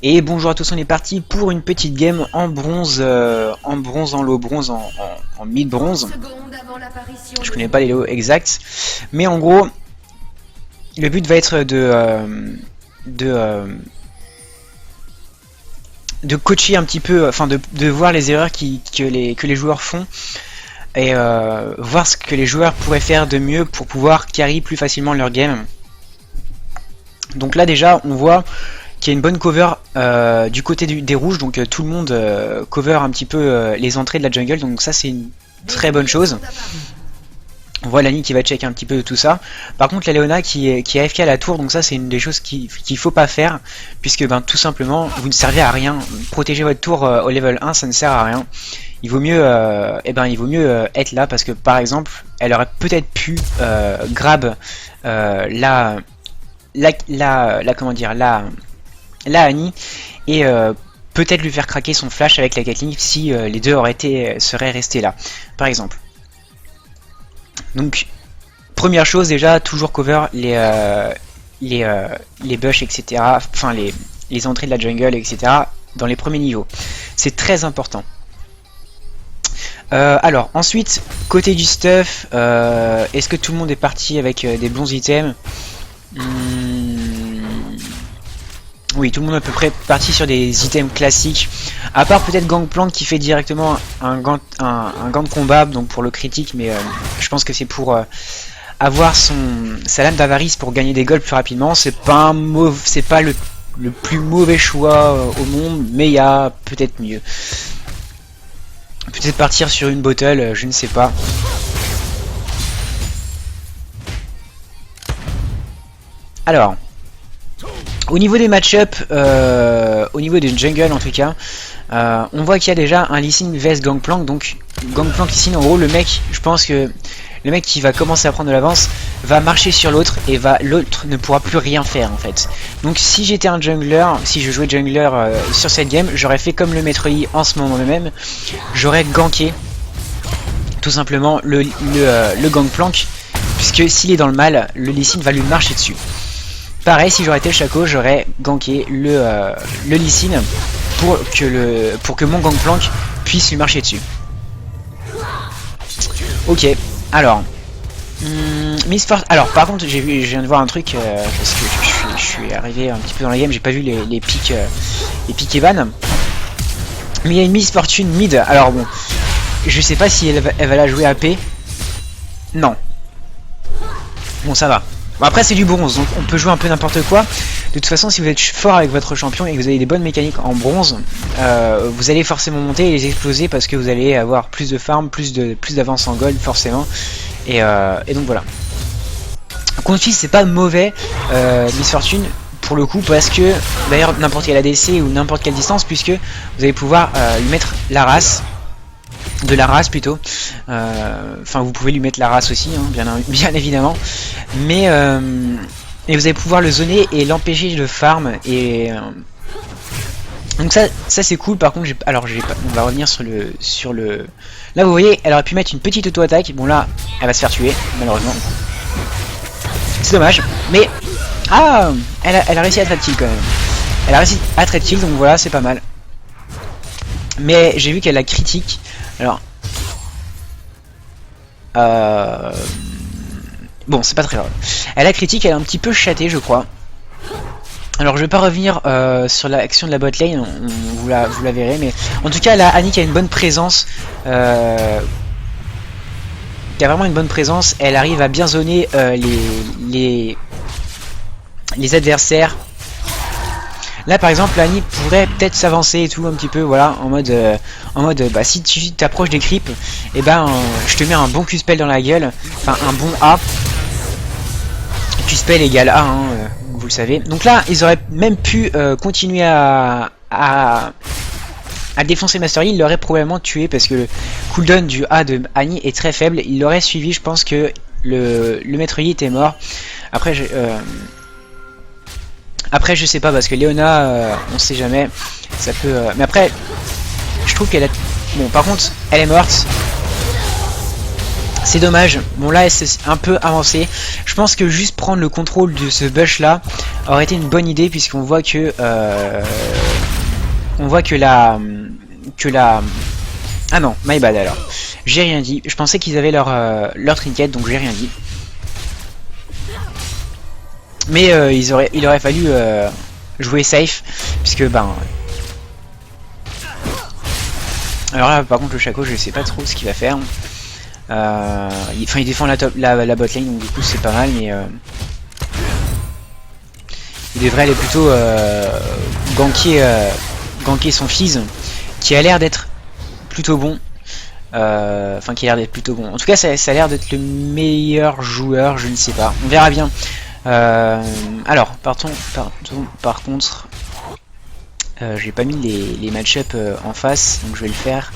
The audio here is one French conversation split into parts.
Et bonjour à tous, on est parti pour une petite game en bronze, en low bronze, en mid bronze. Je connais pas les lots exacts, mais en gros, le but va être de coacher un petit peu, enfin de voir les erreurs que les joueurs font et voir ce que les joueurs pourraient faire de mieux pour pouvoir carry plus facilement leur game. Donc là déjà, on voit qu'il y a une bonne cover du côté des rouges, donc tout le monde cover un petit peu les entrées de la jungle, donc ça c'est une très bonne chose. On voit Lani qui va check un petit peu tout ça. Par contre la Leona qui est AFK à la tour, donc ça c'est une des choses qu'il faut pas faire, puisque ben, tout simplement vous ne servez à rien. Protéger votre tour au level 1 ça ne sert à rien. Il vaut mieux, être là, parce que par exemple elle aurait peut-être pu grab la Annie et peut-être lui faire craquer son flash avec la Gatling si les deux seraient restés là, par exemple. Donc première chose déjà, toujours cover les bush, etc. Enfin les entrées de la jungle, etc. dans les premiers niveaux. C'est très important. Alors ensuite, côté du stuff, est-ce que tout le monde est parti avec des bons items? Oui, tout le monde est à peu près parti sur des items classiques, à part peut-être Gangplank qui fait directement un gant de combat, donc pour le critique, mais je pense que c'est pour avoir sa lame d'avarice pour gagner des golds plus rapidement. C'est pas le plus mauvais choix au monde, mais il y a peut-être mieux. Peut-être partir sur une bottle, je ne sais pas. Alors, au niveau des match-up, au niveau des jungle en tout cas, on voit qu'il y a déjà un Lee Sin vs Gangplank. Donc Gangplank Lee Sin, en gros le mec, je pense que le mec qui va commencer à prendre de l'avance va marcher sur l'autre et l'autre ne pourra plus rien faire en fait. Donc si j'étais un jungler, si je jouais jungler sur cette game, j'aurais fait comme le Maître Yi en ce moment même, j'aurais ganké tout simplement le Gangplank, puisque s'il est dans le mal, le Lee Sin va lui marcher dessus. Pareil, si j'aurais été le Shaco, j'aurais ganké le Lee Sin pour que mon Gangplank puisse lui marcher dessus. Ok, alors alors par contre je viens de voir un truc parce que je suis arrivé un petit peu dans la game, j'ai pas vu les pics Evan, mais il y a une Miss Fortune mid. Alors bon, je sais pas si elle va la jouer AP. Non. Bon, ça va. Bon, après c'est du bronze, donc on peut jouer un peu n'importe quoi. De toute façon, si vous êtes fort avec votre champion et que vous avez des bonnes mécaniques en bronze, vous allez forcément monter et les exploser, parce que vous allez avoir plus de farm, plus d'avance en gold forcément. Et donc voilà. Contre fils c'est pas mauvais, Miss Fortune pour le coup, parce que d'ailleurs n'importe quel ADC ou n'importe quelle distance, puisque vous allez pouvoir lui mettre la race. De la race plutôt, enfin vous pouvez lui mettre la race aussi, hein, bien évidemment, mais et vous allez pouvoir le zoner et l'empêcher de farm, et donc ça c'est cool. Par contre on va revenir sur le là vous voyez, elle aurait pu mettre une petite auto-attaque, bon là elle va se faire tuer malheureusement, c'est dommage, mais elle a réussi à trade kill quand même, elle a réussi à trade kill, donc voilà, c'est pas mal. Mais j'ai vu qu'elle a critique. Alors, bon, c'est pas très grave. Elle a critique, elle est un petit peu chatée, je crois. Alors, je vais pas revenir sur l'action de la bot lane, vous la verrez, mais en tout cas, là, Annie qui a une bonne présence, qui a vraiment une bonne présence. Elle arrive à bien zoner les adversaires. Là par exemple, Annie pourrait peut-être s'avancer et tout un petit peu, voilà, en mode bah, si tu t'approches des creeps, et ben je te mets un bon Q-spell dans la gueule, enfin un bon A. Q-spell égale A, hein, vous le savez. Donc là, ils auraient même pu continuer à défoncer Master Yi. Il l'aurait probablement tué, parce que le cooldown du A de Annie est très faible. Il l'aurait suivi, je pense que le Maître Yi était mort. Après je sais pas, parce que Leona on sait jamais, ça peut mais après je trouve qu'elle a, bon par contre elle est morte, c'est dommage. Bon là elle s'est un peu avancée, je pense que juste prendre le contrôle de ce bush là aurait été une bonne idée puisqu'on voit que la ah non, my bad alors. J'ai rien dit. Je pensais qu'ils avaient leur trinket, donc j'ai rien dit. Mais il aurait fallu jouer safe puisque ben. Alors là, par contre, le Shaco, je sais pas trop ce qu'il va faire. Il défend la bot lane, donc du coup c'est pas mal, mais il devrait aller plutôt ganker son Fizz, qui a l'air d'être plutôt bon. Enfin, qui a l'air d'être plutôt bon. En tout cas, ça a l'air d'être le meilleur joueur, je ne sais pas. On verra bien. Alors, par contre, j'ai pas mis les match-up en face, donc je vais le faire.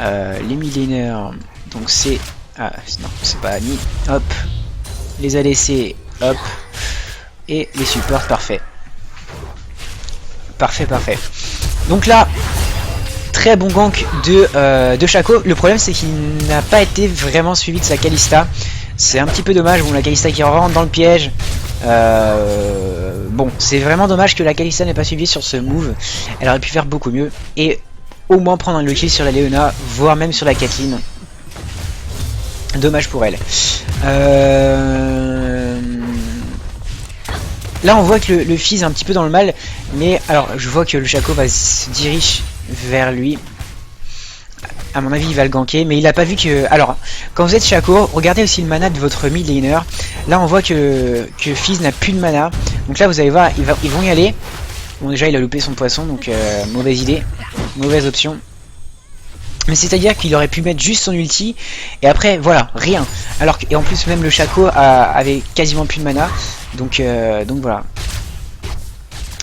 Les millénaires, donc c'est... Ah, non, c'est pas mis. Hop. Les ADC, hop. Et les supports, parfait. Parfait. Donc là, très bon gank de Shaco. Le problème, c'est qu'il n'a pas été vraiment suivi de sa Kalista. C'est un petit peu dommage. Bon, la Kalista qui rentre dans le piège. Bon, c'est vraiment dommage que la Kalista n'ait pas suivi sur ce move. Elle aurait pu faire beaucoup mieux. Et au moins prendre le kill sur la Leona, voire même sur la Kathleen. Dommage pour elle. Là on voit que le Fizz est un petit peu dans le mal. Mais alors je vois que le Shaco va se diriger vers lui. À mon avis il va le ganker. Mais il a pas vu que... Alors quand vous êtes Shaco, regardez aussi le mana de votre mid laner. Là on voit que Fizz n'a plus de mana. Donc là vous allez voir, ils vont y aller. Bon déjà il a loupé son poisson. Donc mauvaise idée. Mauvaise option. Mais c'est à dire qu'il aurait pu mettre juste son ulti. Et après voilà, rien. Alors et en plus même le Shaco avait quasiment plus de mana. Donc voilà.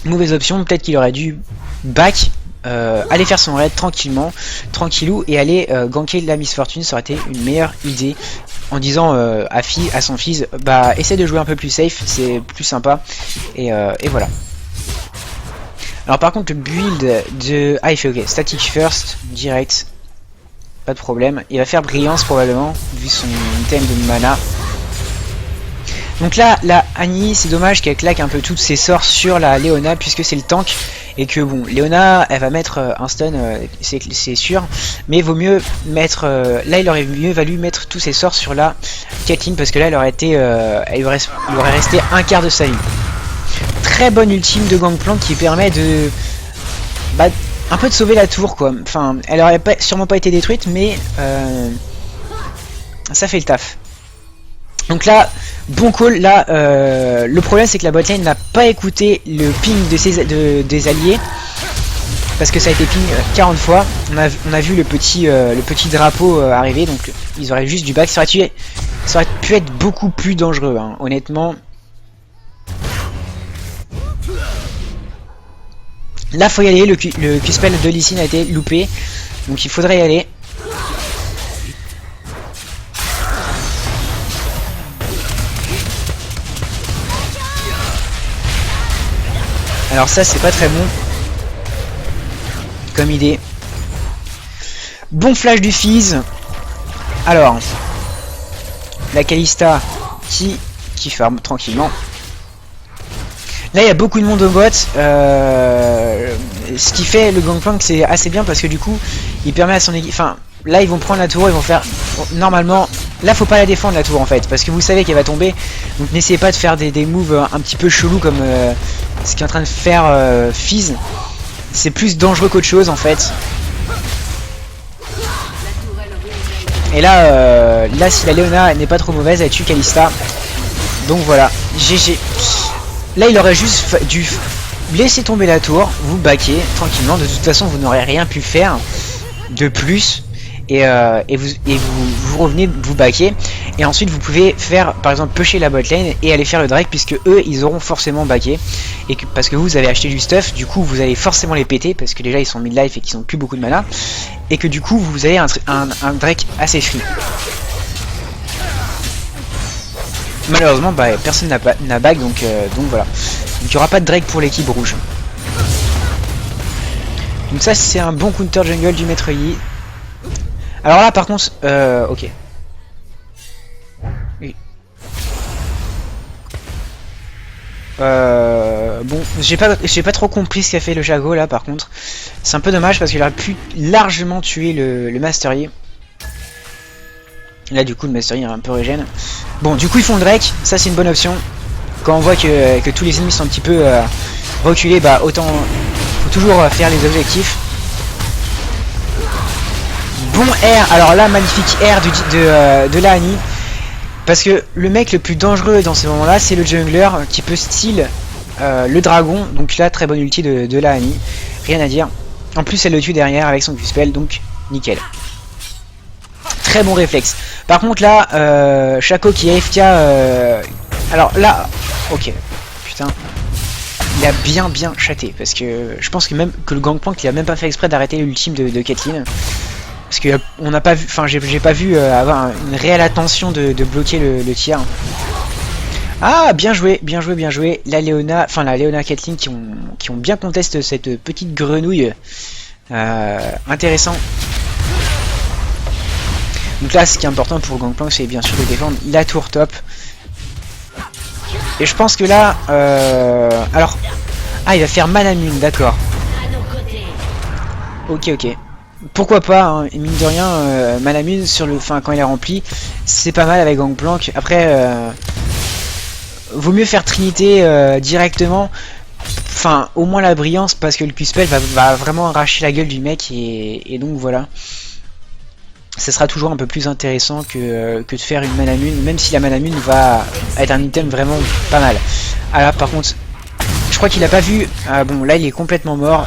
Mauvaise option. Peut-être qu'il aurait dû back. Aller faire son raid tranquillou et aller ganker la Miss Fortune, ça aurait été une meilleure idée en disant à son fils bah essaie de jouer un peu plus safe, c'est plus sympa et voilà. Alors par contre le build de... Ah il fait ok, static first, direct, pas de problème, il va faire brillance probablement vu son thème de mana. Donc là, la Annie, c'est dommage qu'elle claque un peu toutes ses sorts sur la Leona puisque c'est le tank et que bon, Leona, elle va mettre un stun, c'est sûr, mais vaut mieux mettre, là il aurait mieux valu mettre tous ses sorts sur la Kathleen parce que là, elle aurait été, il aurait resté un quart de sa vie. Très bonne ultime de Gangplank qui permet de, bah, un peu de sauver la tour quoi. Enfin, elle aurait sûrement pas été détruite, mais ça fait le taf. Donc là, bon call, là, le problème c'est que la botlane n'a pas écouté le ping des alliés, parce que ça a été ping 40 fois, on a vu le petit drapeau arriver, donc ils auraient juste du back, ça aurait pu être beaucoup plus dangereux, hein, honnêtement. Là faut y aller, le Q-spell de Lee Sin a été loupé, donc il faudrait y aller. Alors ça c'est pas très bon comme idée. Bon flash du Fizz. Alors la Kalista qui farm tranquillement. Là il y a beaucoup de monde au bot. Ce qui fait le Gangplank c'est assez bien parce que du coup il permet à son équipe. Enfin là ils vont prendre la tour, ils vont faire. Normalement là faut pas la défendre la tour en fait parce que vous savez qu'elle va tomber. Donc n'essayez pas de faire des moves un petit peu chelous comme ce qu'est en train de faire Fizz. C'est plus dangereux qu'autre chose en fait. Et là, là si la Leona n'est pas trop mauvaise, elle tue Kalista. Donc voilà, GG. Là il aurait juste dû laisser tomber la tour, vous baquez tranquillement. De toute façon vous n'aurez rien pu faire de plus. Et vous revenez, vous baquez. Et ensuite vous pouvez faire par exemple pusher la botlane et aller faire le Drake puisque eux ils auront forcément baqué. Et que, parce que vous avez acheté du stuff, du coup vous allez forcément les péter parce que déjà ils sont mid-life et qu'ils ont plus beaucoup de mana. Et que du coup vous avez un Drake assez free. Malheureusement bah, personne n'a back donc voilà. Donc il n'y aura pas de Drake pour l'équipe rouge. Donc ça c'est un bon counter jungle du maître Yi. Alors là par contre, ok. Oui. Bon, j'ai pas trop compris ce qu'a fait le Jago là par contre. C'est un peu dommage parce qu'il aurait pu largement tuer le Master Yi. Là du coup le Master Yi est un peu régène. Bon du coup ils font le Drake, ça c'est une bonne option. Quand on voit que tous les ennemis sont un petit peu reculés, bah autant faut toujours faire les objectifs. Bon R, alors là magnifique R de la Annie. Parce que le mec le plus dangereux dans ces moments là c'est le jungler qui peut style le dragon. Donc là très bonne ulti de la Annie, rien à dire. En plus elle le tue derrière avec son Q-spell, donc nickel. Très bon réflexe. Par contre là Shaco qui est AFK alors là ok putain il a bien chaté parce que je pense que même que le Gangplank il a même pas fait exprès d'arrêter l'ultime de Caitlyn. Parce que on n'a pas vu, enfin j'ai pas vu avoir une réelle attention de bloquer le tir. Ah bien joué. La Léona Caitlyn qui ont bien contesté cette petite grenouille. Intéressant. Donc là ce qui est important pour Gangplank c'est bien sûr de défendre la tour top. Et je pense que là alors ah il va faire Manamune, d'accord. Ok. Pourquoi pas, hein, et mine de rien, Manamune sur le, quand il est rempli, c'est pas mal avec Gangplank. Après, vaut mieux faire Trinité directement, enfin au moins la brillance parce que le Q-spell va vraiment arracher la gueule du mec et donc voilà. Ce sera toujours un peu plus intéressant que de faire une Manamune, même si la Manamune va être un item vraiment pas mal. Ah là par contre, je crois qu'il a pas vu, bon là il est complètement mort.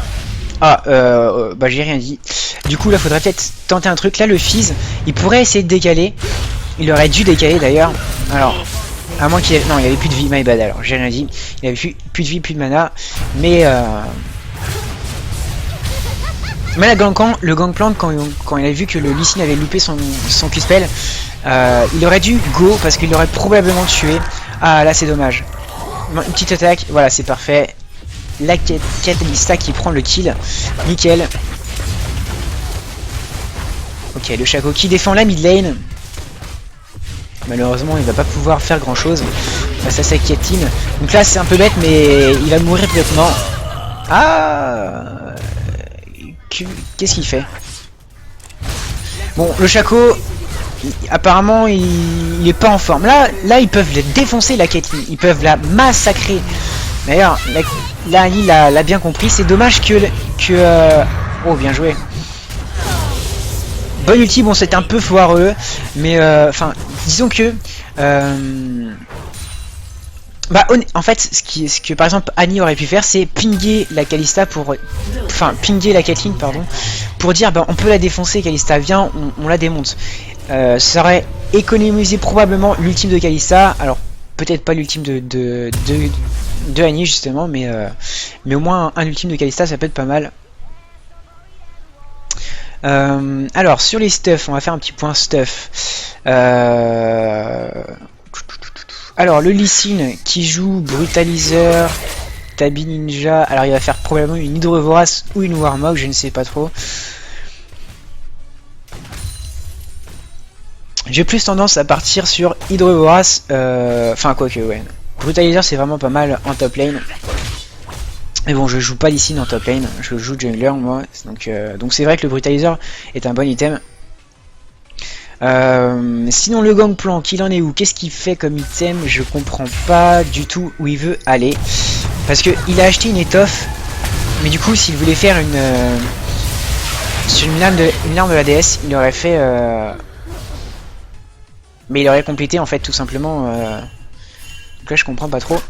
Ah, bah j'ai rien dit. Du coup là faudrait peut-être tenter un truc. Là le Fizz, il pourrait essayer de décaler. Il aurait dû décaler d'ailleurs. Alors, à moins qu'il ait... Non, il avait plus de vie, my bad, alors j'ai rien dit. Il avait plus de vie, plus de mana. Mais mais le Gangplank quand il a vu que le Lee Sin avait loupé son Q-spell, il aurait dû go parce qu'il l'aurait probablement tué. Ah là c'est dommage. Une petite attaque, voilà c'est parfait. La Catalysta qui prend le kill, nickel. Ok, le Shaco qui défend la mid lane. Malheureusement il va pas pouvoir faire grand chose face à sa Caitlyn. Donc là c'est un peu bête mais il va mourir complètement. Ah, qu'est-ce qu'il fait? Bon le Shaco apparemment il est pas en forme. Là ils peuvent défoncer la Caitlyn, ils peuvent la massacrer. D'ailleurs là il l'a bien compris. C'est dommage que oh bien joué. Bonne ulti, bon c'est un peu foireux, mais enfin disons que bah en fait ce que par exemple Annie aurait pu faire c'est pinguer la Kalista pour pinguer la Caitlyn pardon pour dire bah on peut la défoncer Kalista, viens on la démonte. Ça aurait économisé probablement l'ultime de Kalista, alors peut-être pas l'ultime de Annie justement, mais au moins un ultime de Kalista ça peut être pas mal. Alors sur les stuff, on va faire un petit point stuff. Alors le Lee Sin qui joue brutaliseur, Tabi Ninja, alors il va faire probablement une Hydre Vorace ou une Warmog, je ne sais pas trop. J'ai plus tendance à partir sur Hydre Vorace, enfin quoique ouais. Brutaliseur c'est vraiment pas mal en top lane. Mais bon, je joue pas Lee Sin en top lane, je joue jungler moi, donc c'est vrai que le brutaliseur est un bon item. Sinon le Gangplank, il en est où? Qu'est-ce qu'il fait comme item? Je comprends pas du tout où il veut aller. Parce que il a acheté une étoffe, mais du coup s'il voulait faire sur une arme de la déesse, il aurait fait... Mais il aurait complété en fait tout simplement... Donc là je comprends pas trop.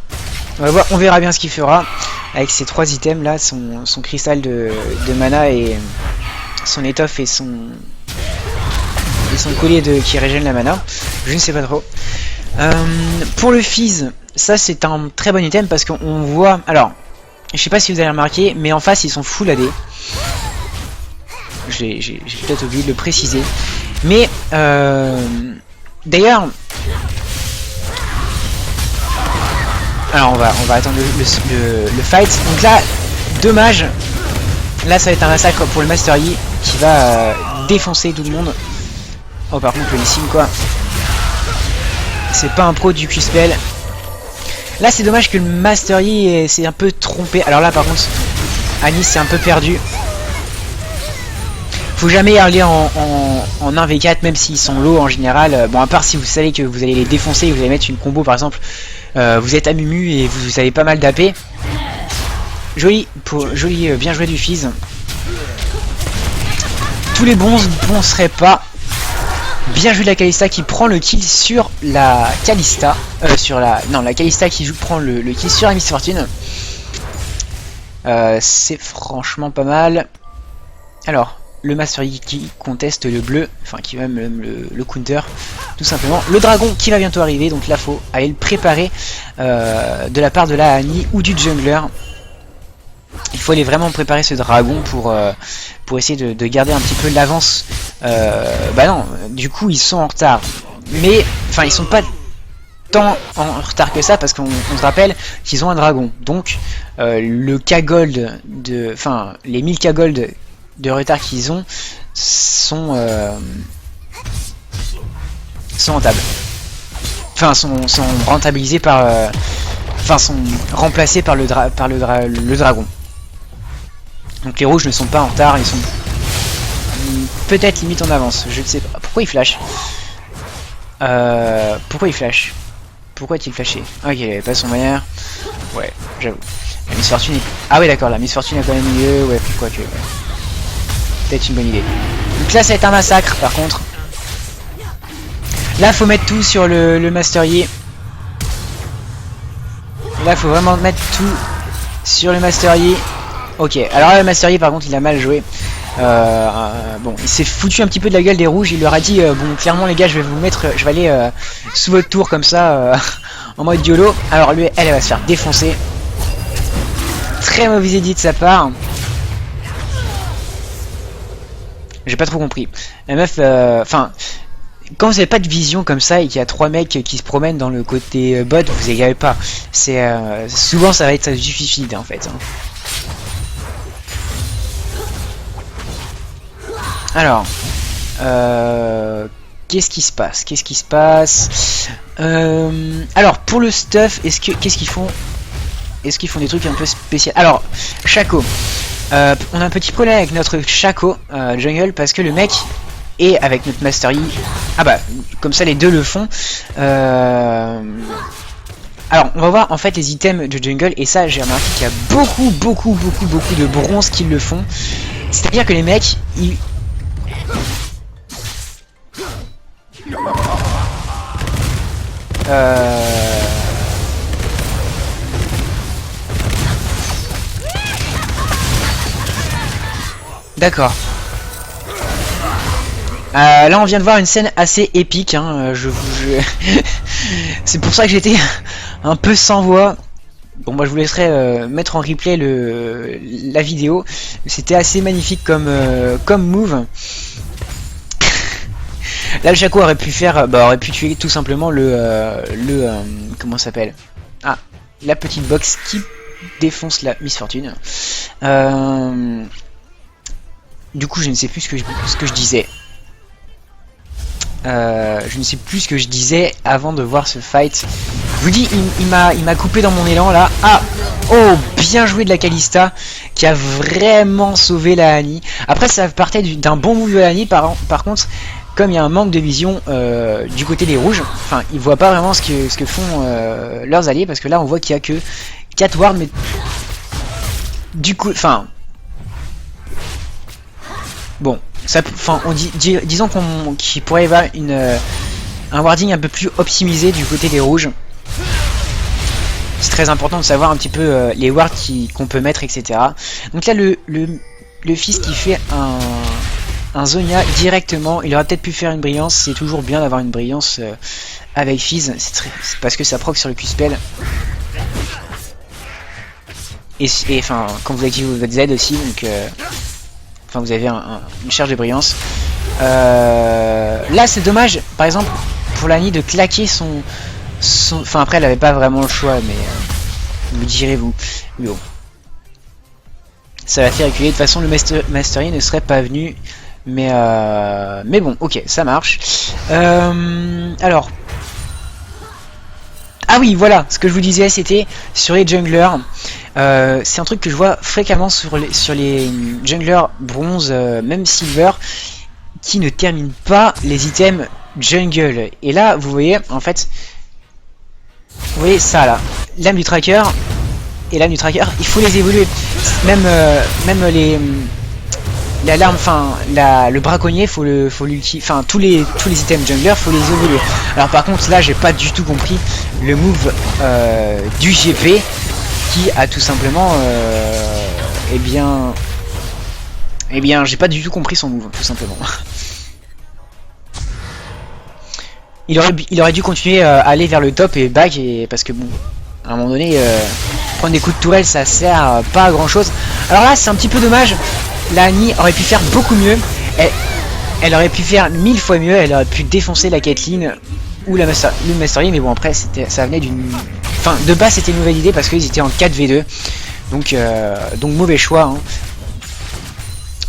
On va voir, on verra bien ce qu'il fera avec ces trois items là, son cristal de mana et son étoffe et son collier qui régène la mana. Je ne sais pas trop. Pour le Fizz, ça c'est un très bon item parce qu'on voit, alors je sais pas si vous avez remarqué, mais en face ils sont full AD. J'ai peut-être oublié de le préciser, mais d'ailleurs, alors on va attendre le fight. Donc là, dommage. Là ça va être un massacre pour le Master Yi qui va défoncer tout le monde. Oh par contre le Lee Sin quoi. C'est pas un pro du Q-spell. Là c'est dommage que le Master Yi s'est un peu trompé. Alors là par contre Annie s'est un peu perdu. Faut jamais aller en 1v4 même s'ils sont low en général. Bon à part si vous savez que vous allez les défoncer et vous allez mettre une combo par exemple. Vous êtes à Mumu et vous avez pas mal d'AP. Joli, bien joué du Fizz. Tous les bons ne seraient pas. Bien joué de la Kalista qui prend le kill sur la Kalista. La Kalista qui prend le kill sur la Miss Fortune. C'est franchement pas mal. Alors, le Master Yi qui conteste le bleu, enfin qui va même le counter, tout simplement. Le dragon qui va bientôt arriver, donc là faut aller le préparer de la part de la Annie ou du jungler. Il faut aller vraiment préparer ce dragon pour essayer de garder un petit peu l'avance. Bah non, du coup ils sont en retard. Mais, enfin ils sont pas tant en retard que ça parce qu'on se rappelle qu'ils ont un dragon. Donc le K-Gold, enfin les 1000 K-Gold de retard qu'ils ont sont rentables. Enfin sont rentabilisés par... Enfin sont remplacés par le dragon. Donc les rouges ne sont pas en retard, ils sont peut-être limite en avance, je ne sais pas. Pourquoi il flash Pourquoi il flash Pourquoi est-il flashé? Ok, il avait pas son manière. Ouais, j'avoue. La Miss Fortune est... Ah ouais d'accord, la Miss Fortune est quand même mieux, ouais, pourquoi que... Ouais. Peut-être une bonne idée. Donc là ça va être un massacre par contre. Là faut mettre tout sur le Master Yi. Là faut vraiment mettre tout sur le Master Yi. Ok, alors là, le Master Yi par contre il a mal joué. Bon, il s'est foutu un petit peu de la gueule des rouges. Il leur a dit bon clairement les gars je vais vous mettre, je vais aller sous votre tour comme ça en mode YOLO. Alors lui elle va se faire défoncer. Très mauvais idée de sa part. J'ai pas trop compris. La meuf, enfin, quand vous avez pas de vision comme ça et qu'il y a 3 mecs qui se promènent dans le côté bot, vous égalez pas. C'est souvent ça va être du suicide en fait. Hein. Alors, qu'est-ce qui se passe? Qu'est-ce qui se passe? Alors pour le stuff, qu'est-ce qu'ils font? Est-ce qu'ils font des trucs un peu spéciaux? Alors, Shaco. On a un petit problème avec notre Shaco jungle parce que le mec est avec notre Master Yi. Ah bah, comme ça les deux le font. Alors, on va voir en fait les items de jungle et ça j'ai remarqué qu'il y a beaucoup de bronze qui le font. C'est-à-dire que les mecs, ils... D'accord. Là on vient de voir une scène assez épique, hein, c'est pour ça que j'étais un peu sans voix. Bon moi je vous laisserai mettre en replay la vidéo. C'était assez magnifique comme move. Là le Shaco aurait pu faire, aurait pu tuer tout simplement comment ça s'appelle? Ah, la petite box qui défonce la Miss Fortune. Du coup je ne sais plus ce que je disais. Je ne sais plus ce que je disais avant de voir ce fight. Je vous dis, il m'a coupé dans mon élan là. Ah, oh, bien joué de la Kalista qui a vraiment sauvé la Annie. Après, ça partait d'un bon move de la Annie. Par contre, comme il y a un manque de vision du côté des rouges, enfin, ils voient pas vraiment ce que font leurs alliés parce que là, on voit qu'il y a que 4 wards, mais du coup, enfin, bon. Enfin, disons qu'il pourrait y avoir un warding un peu plus optimisé du côté des rouges. C'est très important de savoir un petit peu les wards qu'on peut mettre, etc. Donc là, le fils qui fait un Zonia directement, il aurait peut-être pu faire une brillance. C'est toujours bien d'avoir une brillance avec Fizz, c'est parce que ça proc sur le Q-spell. Et enfin, quand vous activez votre Z aussi, donc... Enfin, vous avez une charge de brillance. Là, c'est dommage, par exemple, pour l'Annie de claquer son... Enfin, après, elle avait pas vraiment le choix, mais... vous direz-vous. Mais bon. Ça l'a fait reculer. De toute façon, le Master Yi ne serait pas venu. Mais bon, ok, ça marche. Alors... Ah oui, voilà, ce que je vous disais, c'était sur les junglers. C'est un truc que je vois fréquemment sur les junglers bronze, même silver, qui ne terminent pas les items jungle. Et là, vous voyez, en fait, vous voyez ça là, l'âme du tracker et l'âme du tracker, il faut les évoluer. Même l'alarme, enfin le braconnier, faut l'ulti, enfin tous les items jungler, faut les évoluer. Alors par contre là, j'ai pas du tout compris le move du GP qui a tout simplement, eh bien, j'ai pas du tout compris son move, tout simplement. Il aurait dû continuer à aller vers le top et back, parce que bon, à un moment donné, prendre des coups de tourelle, ça sert pas à grand chose. Alors là, c'est un petit peu dommage. La Annie aurait pu faire beaucoup mieux. Elle aurait pu faire 1000 fois mieux. Elle aurait pu défoncer la Caitlyn ou le Master Yi, mais bon, après, ça venait d'une... Enfin, de base, c'était une mauvaise idée parce qu'ils étaient en 4v2. Donc mauvais choix. Hein.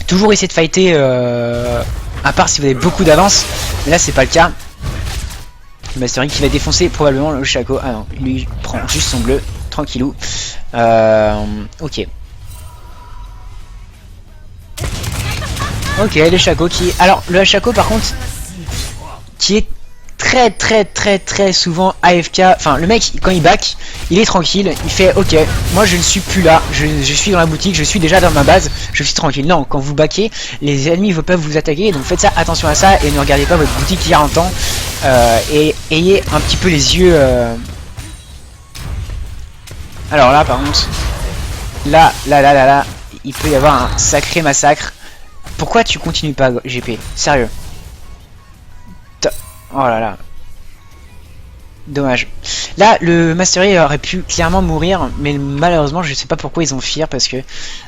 Toujours essayer de fighter, à part si vous avez beaucoup d'avance. Mais là, c'est pas le cas. Le Master Yi qui va défoncer probablement le Shaco. Ah non, lui prend juste son bleu. Tranquillou. Ok. Ok, le Shaco qui... Alors, le Shaco par contre, qui est très souvent AFK. Enfin, le mec, quand il back, il est tranquille. Il fait, ok, moi je ne suis plus là. Je suis dans la boutique, je suis déjà dans ma base. Je suis tranquille. Non, quand vous backez, les ennemis ne peuvent vous attaquer. Donc faites ça, attention à ça. Et ne regardez pas votre boutique qui en temps. Et ayez un petit peu les yeux... Alors là, par contre... Là, il peut y avoir un sacré massacre. Pourquoi tu continues pas, GP? Sérieux. Oh là là. Dommage. Là, le Master Yi aurait pu clairement mourir, mais malheureusement, je sais pas pourquoi ils ont fier, parce que...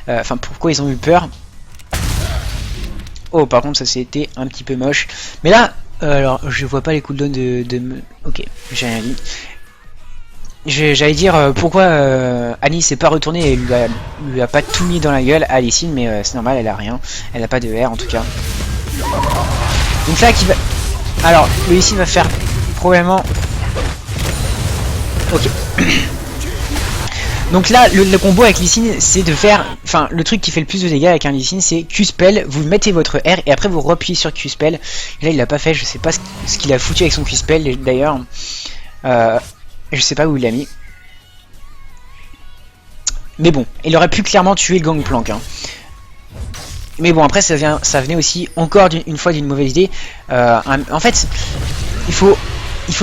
Enfin, pourquoi ils ont eu peur. Oh, par contre, ça c'était un petit peu moche. Mais là, alors, je vois pas les cooldowns de... Ok, j'ai rien dit. J'allais dire pourquoi Annie s'est pas retournée et lui a pas tout mis dans la gueule à Lee Sin, mais c'est normal, elle a rien. Elle a pas de R en tout cas. Donc là, qui va... Alors, le Lee Sin va faire probablement... Ok. Donc là, le combo avec Lee Sin, c'est de faire... Enfin, le truc qui fait le plus de dégâts avec un Lee Sin, c'est Q-Spell, vous mettez votre R et après vous repliez sur Q-Spell. Là, il l'a pas fait, je sais pas ce qu'il a foutu avec son Q-Spell d'ailleurs. Je sais pas où il l'a mis. Mais bon, il aurait pu clairement tuer le Gangplank. Hein. Mais bon, après, ça venait aussi encore une fois d'une mauvaise idée. En fait, il faut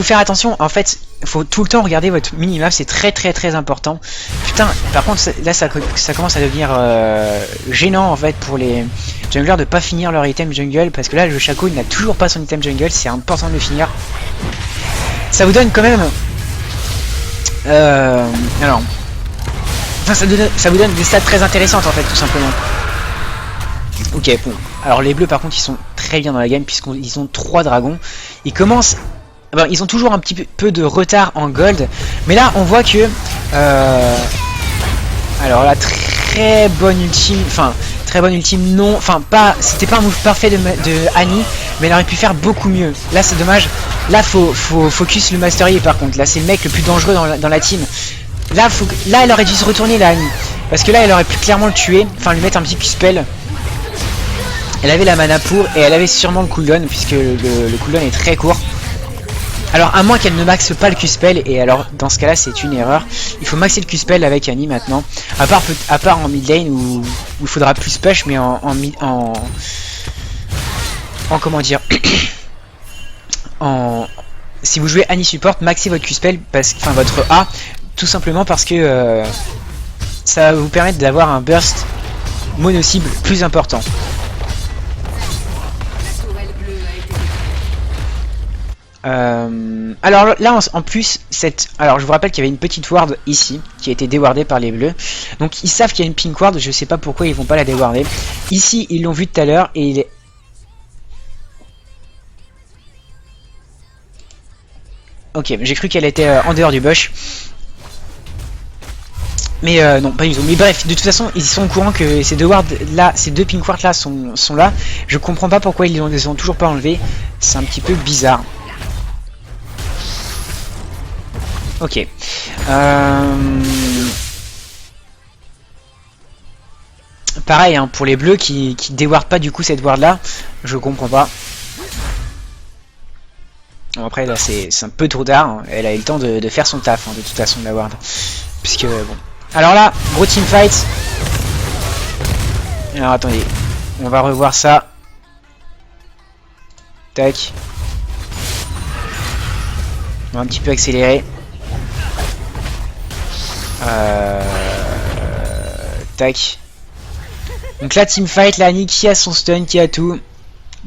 faire attention. En fait, il faut tout le temps regarder votre minimap. C'est très important. Putain, par contre, là, ça commence à devenir gênant en fait pour les junglers de pas finir leur item jungle. Parce que là, le Shaco, il n'a toujours pas son item jungle. C'est important de le finir. Ça vous donne quand même... alors, enfin, ça vous donne des stats très intéressantes en fait, tout simplement. Ok, bon. Alors les bleus par contre, ils sont très bien dans la game puisqu'ils ont 3 dragons. Ils commencent, ben, ils ont toujours un petit peu de retard en gold, mais là on voit que, alors là très bonne ultime, enfin très bonne ultime, non, enfin pas, c'était pas un move parfait de Annie, mais elle aurait pu faire beaucoup mieux. Là c'est dommage. Là faut focus le Master Yi par contre. Là c'est le mec le plus dangereux dans la team. Là elle aurait dû se retourner la Annie. Parce que là elle aurait pu clairement le tuer. Enfin lui mettre un petit Q-spell. Elle avait la mana pour et elle avait sûrement le cooldown puisque le cooldown est très court. Alors à moins qu'elle ne maxe pas le Q-spell, et alors dans ce cas là c'est une erreur. Il faut maxer le Q-spell avec Annie maintenant. À part en mid lane où il faudra plus push, mais en comment dire si vous jouez Annie support, maxez votre Q-spell, enfin votre A, tout simplement parce que ça va vous permettre d'avoir un burst mono-cible plus important. Alors là en plus alors je vous rappelle qu'il y avait une petite ward ici qui a été déwardée par les bleus, donc ils savent qu'il y a une pink ward, je sais pas pourquoi ils vont pas la déwarder. Ici ils l'ont vu tout à l'heure et il est... Ok, j'ai cru qu'elle était en dehors du bush. Mais non, pas du tout. Mais bref, de toute façon, ils sont au courant que ces deux wards là, ces deux pink wards là sont là. Je comprends pas pourquoi ils les ont toujours pas enlevés. C'est un petit peu bizarre. Ok. Pareil hein, pour les bleus qui déwardent pas du coup cette ward là, je comprends pas. Bon, après là c'est un peu trop tard, hein. Elle a eu le temps de faire son taf hein, de toute façon la ward. Puisque bon. Alors là, gros teamfight. Alors attendez, on va revoir ça. Tac. On va un petit peu accélérer. Tac. Donc là, teamfight, là, Annie qui a son stun, qui a tout.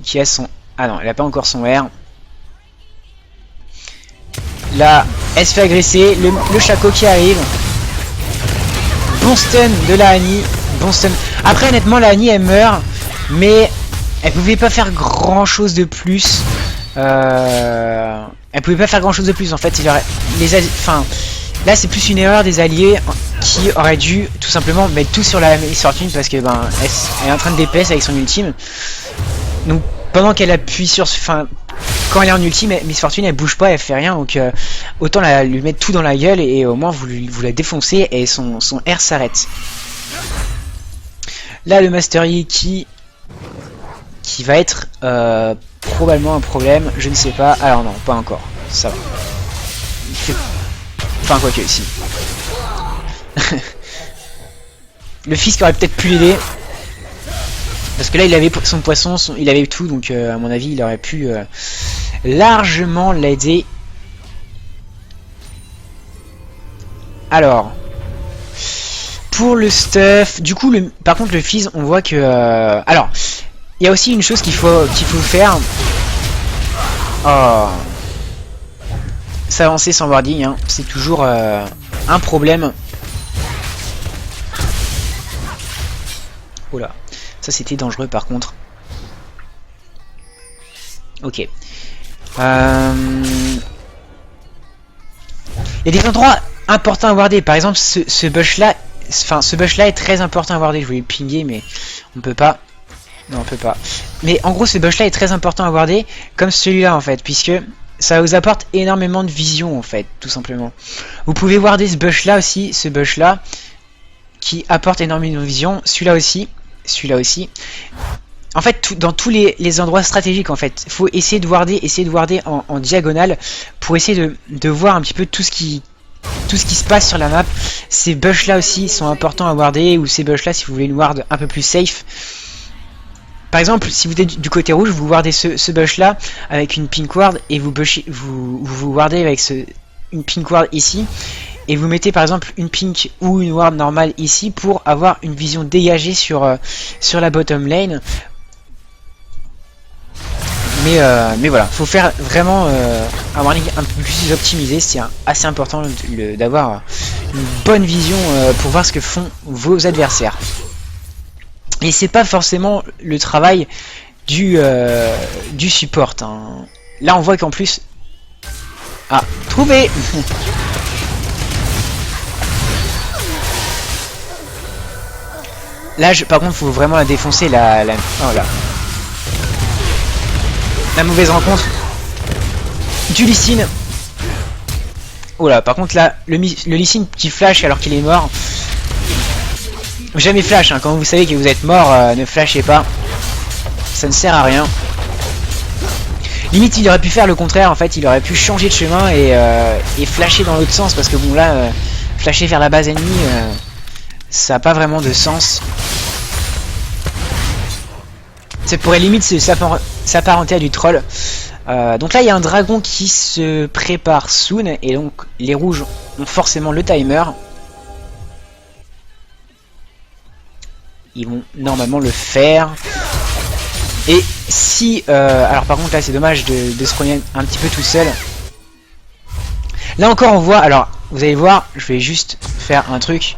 Qui a son... Ah non, elle a pas encore son R. Là, elle se fait agresser. Le Shaco qui arrive. Bon stun de la Annie. Bon stun. Après, honnêtement, la Annie, elle meurt. Mais elle pouvait pas faire grand chose de plus. Elle pouvait pas faire grand chose de plus en fait. Enfin, là c'est plus une erreur des alliés qui auraient dû tout simplement mettre tout sur la Miss Fortune parce que ben elle est en train de DPS avec son ultime. Donc pendant qu'elle appuie sur, enfin quand elle est en ultime, Miss Fortune elle bouge pas, elle fait rien. Donc autant lui mettre tout dans la gueule et au moins vous la défoncez et son R s'arrête. Là le Master Yi qui va être probablement un problème, je ne sais pas. Alors non, pas encore, ça va. Enfin quoi que si. Le fils qui aurait peut-être pu l'aider. Parce que là il avait son poisson, il avait tout, donc à mon avis il aurait pu largement l'aider. Alors, pour le stuff, du coup par contre le fils on voit que... alors, il y a aussi une chose qu'il faut faire. Oh. S'avancer sans warding, hein, c'est toujours un problème. Oh là, ça c'était dangereux par contre. Ok. Il y a des endroits importants à warder. Par exemple, ce bush là, enfin ce bush là est très important à warder. Je voulais le pinguer, mais on peut pas. Non, on peut pas. Mais en gros, ce bush là est très important à warder, comme celui-là en fait, puisque ça vous apporte énormément de vision en fait, tout simplement. Vous pouvez warder ce bush là aussi, ce bush là, qui apporte énormément de vision. Celui-là aussi, celui-là aussi. En fait, dans tous les endroits stratégiques, en fait, faut essayer de warder en diagonale pour essayer de voir un petit peu tout ce qui se passe sur la map. Ces bush là aussi sont importants à warder, ou ces bush là si vous voulez une ward un peu plus safe. Par exemple, si vous êtes du côté rouge, vous wardez ce bush là avec une pink ward et vous wardez avec une pink ward ici. Et vous mettez par exemple une pink ou une ward normale ici pour avoir une vision dégagée sur la bottom lane. Mais voilà, faut faire vraiment un warning un peu plus optimisé. C'est assez important d'avoir une bonne vision pour voir ce que font vos adversaires. Et c'est pas forcément le travail du support, hein. Là on voit qu'en plus... Ah, trouvé. Là par contre faut vraiment la défoncer, oh là. La mauvaise rencontre du Lee Sin. Oh là, par contre là, le Lee Sin qui flash alors qu'il est mort. Jamais flash, hein. Quand vous savez que vous êtes mort, ne flashez pas. Ça ne sert à rien. Limite il aurait pu faire le contraire, en fait il aurait pu changer de chemin et flasher dans l'autre sens. Parce que bon là, flasher vers la base ennemie, ça n'a pas vraiment de sens. Ça pourrait limite s'apparenter à du troll. Donc là il y a un dragon qui se prépare soon. Et donc les rouges ont forcément le timer. Ils vont normalement le faire. Et si... alors par contre là c'est dommage de se prendre un petit peu tout seul. Là encore on voit... Alors vous allez voir, je vais juste faire un truc.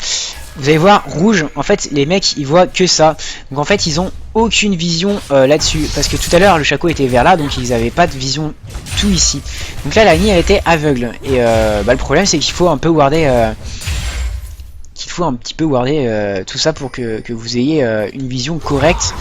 Vous allez voir, rouge, en fait les mecs ils voient que ça. Donc en fait ils ont aucune vision là-dessus. Parce que tout à l'heure le Shaco était vers là, donc ils n'avaient pas de vision tout ici. Donc là la Nini a été aveugle. Et le problème c'est qu'il faut un peu warder... tout ça pour que vous ayez une vision correcte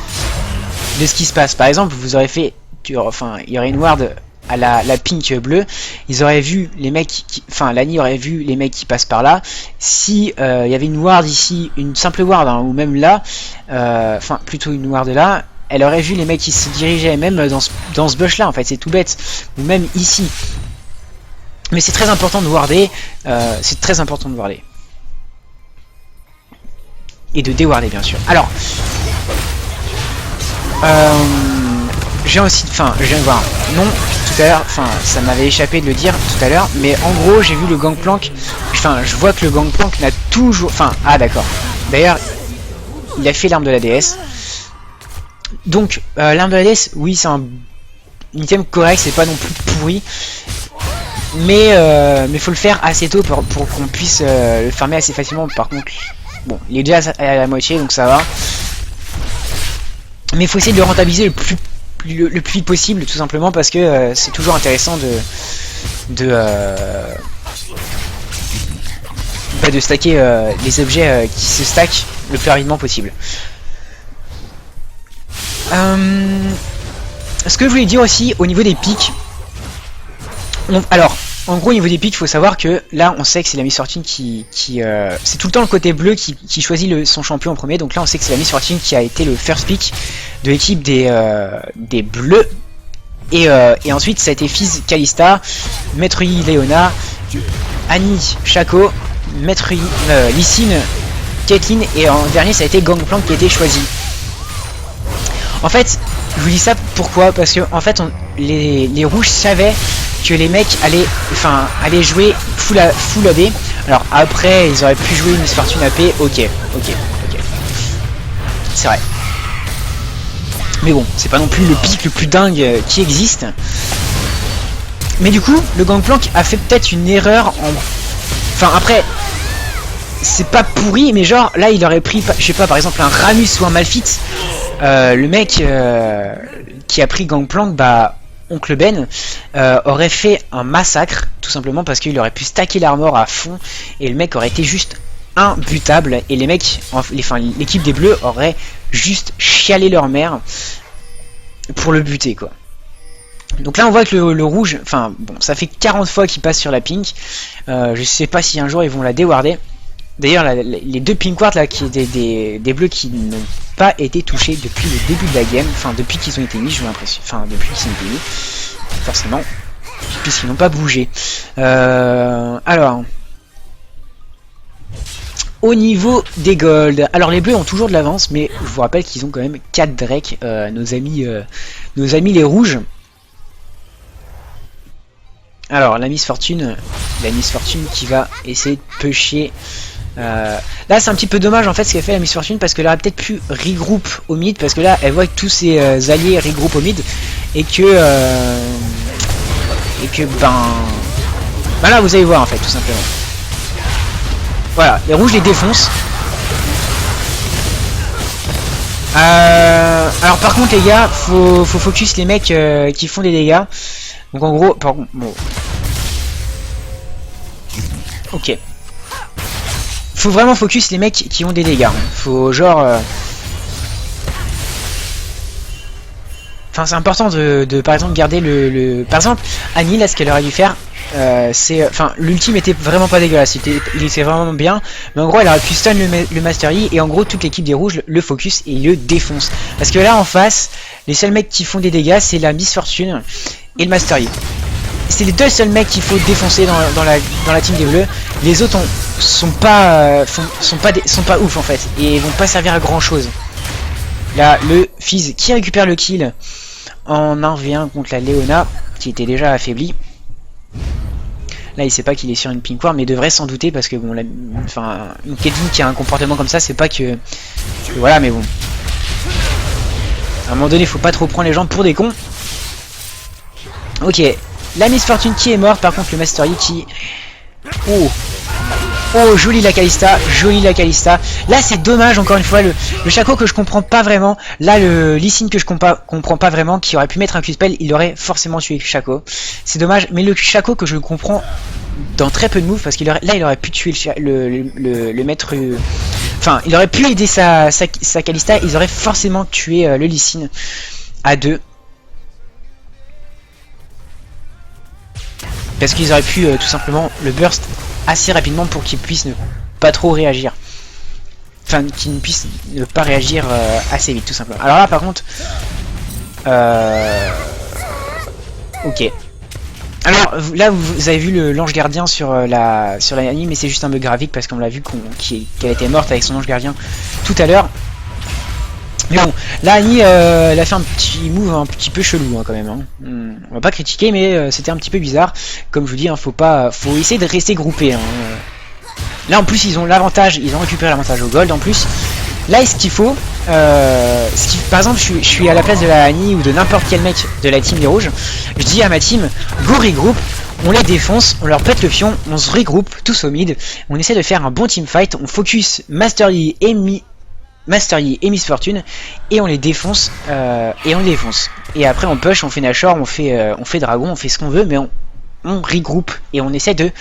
de ce qui se passe. Par exemple vous aurez fait... Enfin il y aurait une ward la pink bleue, ils auraient vu les mecs, enfin Lani aurait vu les mecs qui passent par là. Si il y avait une ward ici, une simple ward, hein, ou même là, enfin plutôt une ward là, elle aurait vu les mecs qui se dirigeaient même dans ce bush là, en fait, c'est tout bête, ou même ici. Mais c'est très important de warder, c'est très important de warder. Et de déwarder bien sûr. Alors, j'ai aussi, enfin, je viens de voir, non, tout à l'heure, enfin, ça m'avait échappé de le dire tout à l'heure, mais en gros, j'ai vu le Gangplank, enfin, je vois que le Gangplank n'a toujours, enfin, ah d'accord, d'ailleurs, il a fait l'arme de la déesse, donc, l'arme de la déesse, oui, c'est un item correct, c'est pas non plus pourri, mais faut le faire assez tôt pour qu'on puisse le farmer assez facilement. Par contre, bon, il est déjà à la moitié, donc ça va, mais il faut essayer de le rentabiliser le plus vite possible, tout simplement parce que c'est toujours intéressant de stacker les objets qui se stackent le plus rapidement possible. Ce que je voulais dire aussi au niveau des pics, alors en gros au niveau des pics, il faut savoir que là on sait que c'est la Miss Fortune qui c'est tout le temps le côté bleu qui choisit son champion en premier. Donc là on sait que c'est la Miss Fortune qui a été le first pick de l'équipe des bleus, et ensuite ça a été Fizz Kalista, Maître Yi Leona, Annie Shaco, Maître Yi Lee Sin, Caitlyn, et en dernier ça a été Gangplank qui a été choisi. En fait, je vous dis ça pourquoi, parce que en fait les rouges savaient que les mecs allaient jouer full AD. Alors après ils auraient pu jouer une Miss Fortune AP, ok, c'est vrai, mais bon, c'est pas non plus le pic le plus dingue qui existe. Mais du coup, le Gangplank a fait peut-être une erreur en... Enfin après, c'est pas pourri, mais genre là il aurait pris, je sais pas, par exemple un Ramus ou un Malphite. Le mec qui a pris Gangplank, bah Oncle Ben, aurait fait un massacre, tout simplement parce qu'il aurait pu stacker l'armor à fond et le mec aurait été juste imbutable, et les mecs, l'équipe des bleus aurait juste chialé leur mère pour le buter, quoi. Donc là on voit que le rouge, enfin bon, ça fait 40 fois qu'il passe sur la pink. Je sais pas si un jour ils vont la déwarder. D'ailleurs les deux pink wards là, qui étaient des bleus qui n'ont pas été touchés depuis le début de la game, enfin depuis qu'ils ont été mis, j'ai l'impression, enfin depuis qu'ils ont été mis, forcément, puisqu'ils n'ont pas bougé. Alors, au niveau des golds, alors les bleus ont toujours de l'avance, mais je vous rappelle qu'ils ont quand même 4 Drake, nos amis les rouges. Alors la Miss Fortune qui va essayer de pusher. Là c'est un petit peu dommage en fait ce qu'elle fait la Miss Fortune, parce qu'elle aurait peut-être pu regroupe au mid, parce que là elle voit que tous ses alliés regroupent au mid, et que ben là vous allez voir en fait, tout simplement. Voilà, les rouges les défoncent. Alors par contre les gars, faut focus les mecs qui font des dégâts. Donc en gros, par contre, bon. Ok. Faut vraiment focus les mecs qui ont des dégâts. Faut genre... Enfin c'est important de par exemple garder Par exemple, Annie là ce qu'elle aurait dû faire, c'est... Enfin l'ultime était vraiment pas dégueulasse, il était vraiment bien. Mais en gros elle aurait pu stun le Master Yi, et en gros toute l'équipe des rouges le focus et il le défonce. Parce que là en face, les seuls mecs qui font des dégâts c'est la Miss Fortune et le Master Yi. C'est les deux seuls mecs qu'il faut défoncer dans la team des bleus. Les autres sont pas ouf en fait, et vont pas servir à grand chose. Là le Fizz qui récupère le kill en 1v1 contre la Leona qui était déjà affaiblie. Là il sait pas qu'il est sur une pink ward, mais devrait s'en douter, parce que bon, une Caitlyn qui a un comportement comme ça, c'est pas que voilà, mais bon, à un moment donné faut pas trop prendre les gens pour des cons. Ok, la Miss Fortune qui est morte, par contre le Master Yi qui... Oh, joli la Kalista, joli la Kalista. Là c'est dommage, encore une fois, le Shaco que je comprends pas vraiment. Là le Lee Sin que je comprends pas vraiment, qui aurait pu mettre un Q-spell, il aurait forcément tué le Shaco. C'est dommage, mais le Shaco que je comprends dans très peu de moves, parce qu'il aurait pu tuer le maître... Enfin, il aurait pu aider sa Kalista, ils auraient forcément tué le Lee Sin à 2. Parce qu'ils auraient pu tout simplement le burst assez rapidement pour qu'il puisse ne pas trop réagir. Enfin, qu'il ne puisse ne pas réagir assez vite, tout simplement. Alors là, par contre... ok. Alors là, vous avez vu l'ange gardien sur la Annie, mais c'est juste un bug graphique parce qu'on l'a vu qu'elle était morte avec son ange gardien tout à l'heure. Mais bon, là Annie, elle a fait un petit move un petit peu chelou hein, quand même. Hein. On va pas critiquer, mais c'était un petit peu bizarre. Comme je vous dis, hein, faut essayer de rester groupé. Hein. Là en plus, ils ont l'avantage, ils ont récupéré l'avantage au gold en plus. Là, ce qu'il faut, par exemple, je suis à la place de la Annie ou de n'importe quel mec de la team des rouges. Je dis à ma team, go regroupe, on les défonce, on leur pète le pion, on se regroupe tous au mid, on essaie de faire un bon team fight, on focus Master Yi et Miss Fortune et on les défonce et après on push, on fait Nashor, on fait Dragon, on fait ce qu'on veut, mais on regroupe et on essaie de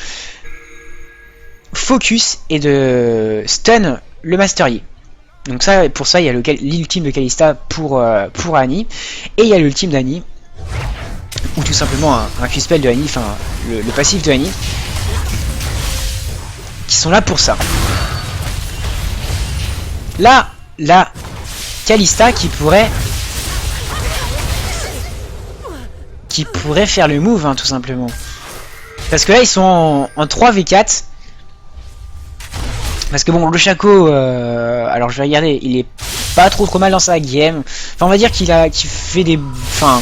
focus et de stun le Master Yi. Donc ça, pour ça, il y a l'ultime de Kalista pour Annie. Et il y a l'ultime d'Annie. Ou tout simplement un Q-spell de Annie, enfin le passif de Annie. Qui sont là pour ça. Là, la Kalista qui pourrait faire le move, hein, tout simplement. Parce que là, ils sont en 3v4. Parce que bon, le Shaco, alors je vais regarder, il est pas trop mal dans sa game. Enfin, on va dire qu'il fait des, enfin,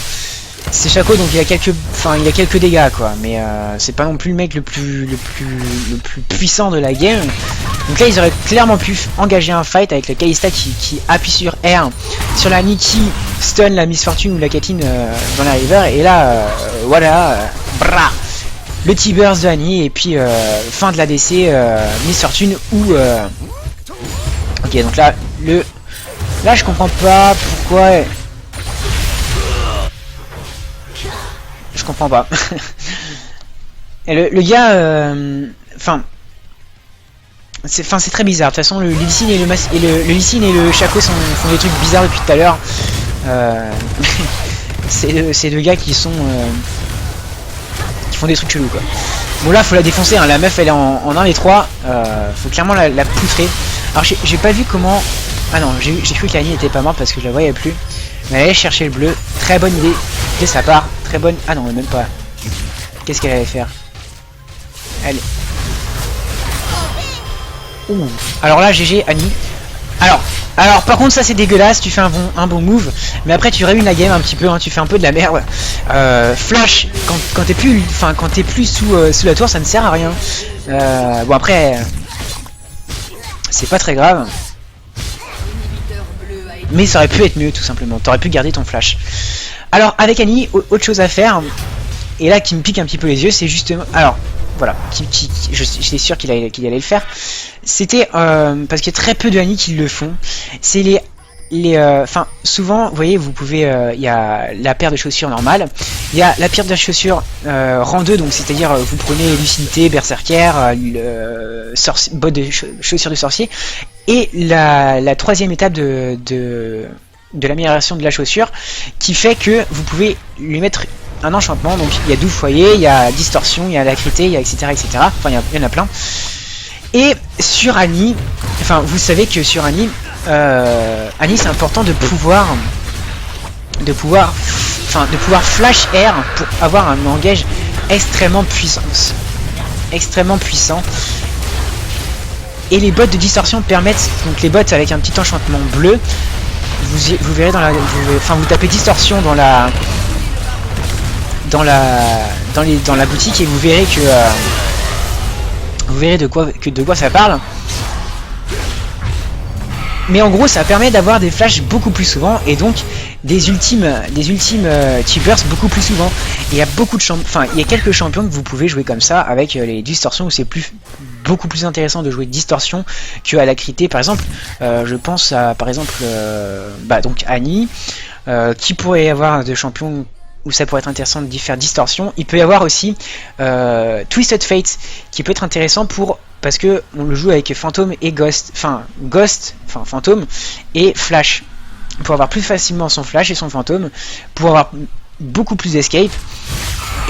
c'est Shaco donc il a quelques dégâts quoi. Mais c'est pas non plus le mec le plus puissant de la game. Donc là, ils auraient clairement pu engager un fight avec la Kalista qui appuie sur R, sur la Nikki stun la Miss Fortune ou la Kathleen dans la river. Et là, voilà, bra. Le T-Burst de Annie et puis fin de l'ADC Miss Fortune ou ok, donc là je comprends pas pourquoi je comprends pas. Et le gars c'est très bizarre. De toute façon le Lee Sin et le Shaco font des trucs bizarres depuis tout à l'heure. C'est deux gars qui sont font des trucs chelous quoi. Bon là faut la défoncer, hein. La meuf elle est en 1 et 3, faut clairement la poutrer. Alors j'ai pas vu comment... Ah non, j'ai cru que Annie était pas morte parce que je la voyais plus. Mais elle allait chercher le bleu, très bonne idée de sa part, très bonne... Ah non, même pas. Qu'est-ce qu'elle allait faire? Elle... Ouh. Alors là GG Annie. Alors par contre ça c'est dégueulasse, tu fais un bon move, mais après tu ruines la game un petit peu, hein, tu fais un peu de la merde. Flash quand t'es plus sous la tour, ça ne sert à rien. Bon après c'est pas très grave, mais ça aurait pu être mieux tout simplement. T'aurais pu garder ton flash. Alors avec Annie, autre chose à faire, et là qui me pique un petit peu les yeux, c'est justement... Alors voilà, j'étais sûr qu'il allait le faire. C'était parce qu'il y a très peu de Annie qui le font. C'est enfin souvent, vous voyez, vous pouvez, il y a la paire de chaussures normale, il y a la paire de chaussures rang 2, donc c'est-à-dire vous prenez lucidité, berserker, botte de chaussures de sorcier, et la troisième étape de l'amélioration de la chaussure qui fait que vous pouvez lui mettre un enchantement. Donc il y a 12 foyers, il y a distorsion, il y a alacrité, il y a etc. Enfin il y en a plein. Et sur Annie, enfin vous savez que sur Annie, c'est important de pouvoir flash R pour avoir un engage extrêmement puissant. Et les bottes de distorsion permettent, donc les bottes avec un petit enchantement bleu, vous verrez vous tapez distorsion dans la boutique et vous verrez que de quoi ça parle. Mais en gros ça permet d'avoir des flashs beaucoup plus souvent et donc des ultimes T-bursts beaucoup plus souvent. Et il y a il y a quelques champions que vous pouvez jouer comme ça avec les distorsions, où c'est beaucoup plus intéressant de jouer distorsion que alacrité par exemple. Je pense à par exemple donc Annie, qui pourrait y avoir de champions où ça pourrait être intéressant de faire distorsion. Il peut y avoir aussi Twisted Fate qui peut être intéressant parce que on le joue avec Fantôme et Ghost, Fantôme et Flash, pour avoir plus facilement son Flash et son Fantôme, pour avoir beaucoup plus d'escape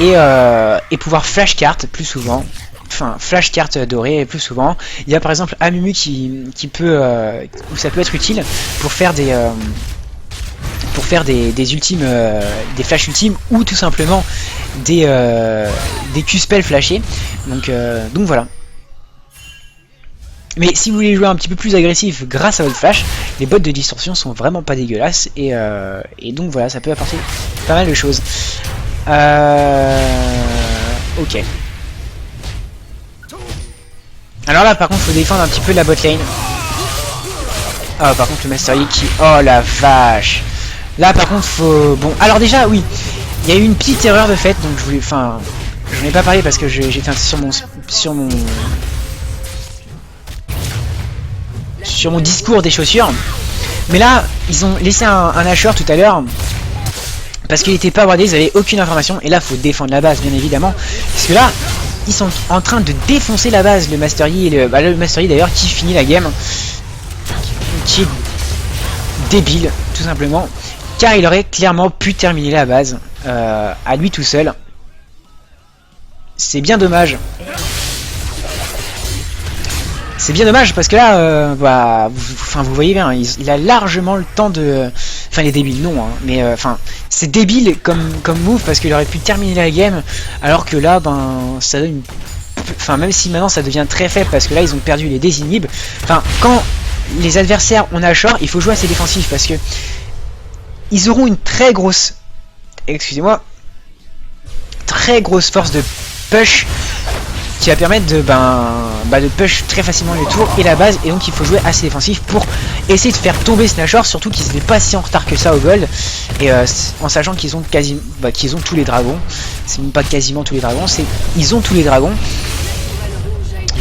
et pouvoir flash carte plus souvent. Enfin, flash carte dorée plus souvent. Il y a par exemple Amumu qui peut, où ça peut être utile pour faire des ultimes, des flash ultimes ou tout simplement des Q-spells flashés. Donc voilà. Mais si vous voulez jouer un petit peu plus agressif grâce à votre flash, les bots de distorsion sont vraiment pas dégueulasses et donc voilà, ça peut apporter pas mal de choses. Ok. Alors là par contre faut défendre un petit peu la bot lane. Ah par contre le Master Yi qui... Oh la vache. Là par contre faut... Bon alors déjà oui, il y a eu une petite erreur de fait, donc je voulais... Enfin, j'en ai pas parlé parce que j'étais sur mon discours des chaussures. Mais là, ils ont laissé un Asher tout à l'heure parce qu'il était pas wardé, ils avaient aucune information. Et là, faut défendre la base, bien évidemment. Parce que là, ils sont en train de défoncer la base, le Master Yi et le Master Yi d'ailleurs qui finit la game. Qui est débile, tout simplement. Car il aurait clairement pu terminer la base à lui tout seul. C'est bien dommage. C'est bien dommage parce que là, vous voyez bien, il a largement le temps de... Enfin, il est débile, non, hein, mais enfin, c'est débile comme move parce qu'il aurait pu terminer la game, alors que là, ça donne... Enfin, même si maintenant ça devient très faible parce que là, ils ont perdu les désinhibs. Enfin, quand les adversaires ont Nashor, il faut jouer assez défensif parce que ils auront une très grosse... Excusez-moi. Très grosse force de push qui va permettre de push très facilement les tours et la base, et donc il faut jouer assez défensif pour essayer de faire tomber ce Nashor, surtout qu'ils n'étaient pas si en retard que ça au gold, et en sachant qu'ils ont qu'ils ont tous les dragons. C'est même pas quasiment tous les dragons, c'est ils ont tous les dragons,